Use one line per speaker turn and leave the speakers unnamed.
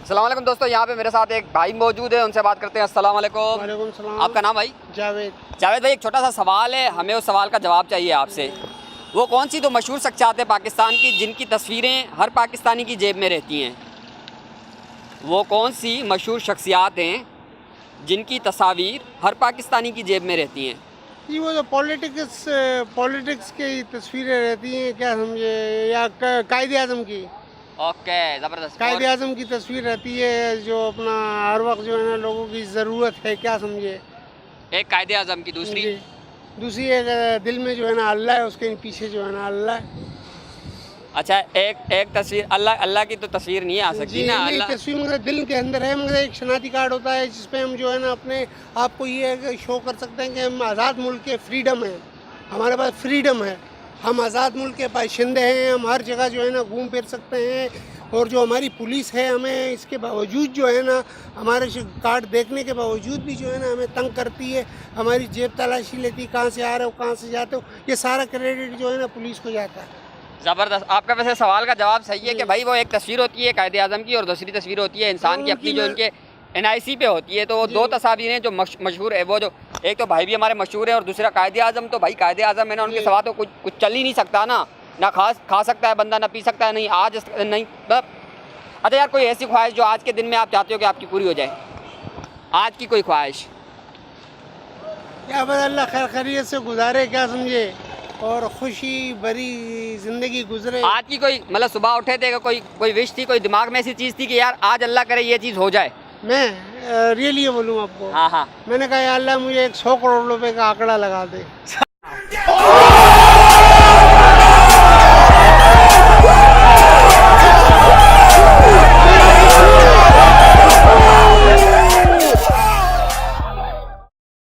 अस्सलाम वालेकुम दोस्तों, यहाँ पे मेरे साथ एक भाई मौजूद है, उनसे बात करते हैं। अस्सलाम वालेकुम।
वालेकुम सलाम।
आपका नाम भाई?
जावेद।
जावेद भाई, एक छोटा सा सवाल है, हमें उस सवाल का जवाब चाहिए आपसे। वो कौन सी तो मशहूर शख्सियात है पाकिस्तान की जिनकी तस्वीरें हर पाकिस्तानी की जेब में रहती हैं? वो कौन सी मशहूर शख्सियात हैं जिनकी तस्वीर हर पाकिस्तानी की जेब में रहती हैं?
ये वो जो पॉलिटिक्स की तस्वीरें रहती हैं, क्या समझे, या कायदे आज़म की
ओके, ज़बरदस्त।
कायदे आज़म की तस्वीर रहती है, जो अपना हर वक्त जो है ना लोगों की ज़रूरत है, क्या समझे।
एक कायदे आज़म की, दूसरी
जी। दूसरी एक दिल में जो है ना अल्लाह है, उसके पीछे जो है ना अल्लाह है।
अच्छा, एक तस्वीर अल्लाह की तो तस्वीर नहीं आ सकती
जी,
ना।
नहीं,
अल्लाह
तस्वीर मगर दिल के अंदर है, मगर एक शनाख्ती कार्ड होता है जिसपे हम जो है ना अपने आप को ये शो कर सकते हैं कि हम आज़ाद मुल्क के फ्रीडम है, हमारे पास फ्रीडम है, हम आज़ाद मुल्क के बाशिंदे हैं, हम हर जगह जो है ना घूम फिर सकते हैं। और जो हमारी पुलिस है हमें इसके बावजूद जो है ना हमारे कार्ड देखने के बावजूद भी जो है ना हमें तंग करती है, हमारी जेब तलाशी लेती है, कहाँ से आ रहे हो, कहाँ से जाते हो, ये सारा क्रेडिट जो है ना पुलिस को जाता है।
ज़बरदस्त। आपका वैसे सवाल का जवाब सही है कि भाई वो एक तस्वीर होती है कायदे आज़म की और दूसरी तस्वीर होती है इंसान की अपनी, जो उनके NIC पे होती है। तो वो दो तस्वीरें जो मशहूर है, वो जो एक तो भाई भी हमारे मशहूर है और दूसरा कायदे आज़म। तो भाई कायदे आज़म है ना, उनके सवा तो कुछ चल ही नहीं सकता ना खा सकता है बंदा, ना पी सकता है, नहीं आज नहीं मतलब। अच्छा यार, कोई ऐसी ख्वाहिश जो आज के दिन में आप चाहते हो कि आपकी पूरी हो जाए, आज की कोई ख्वाहिश?
क्या पता अल्लाह खैर खैरियत से गुजारे, क्या समझे, और खुशी भरी ज़िंदगी गुजरे।
आज की कोई मतलब सुबह उठे थे, कोई विश थी, कोई दिमाग में ऐसी चीज़ थी कि यार आज अल्लाह करे ये चीज़ हो जाए?
मैं रियली बोलूँ आपको,
हाँ हाँ।
मैंने कहा या अल्लाह मुझे 100 करोड़ रुपए का आंकड़ा लगा दे।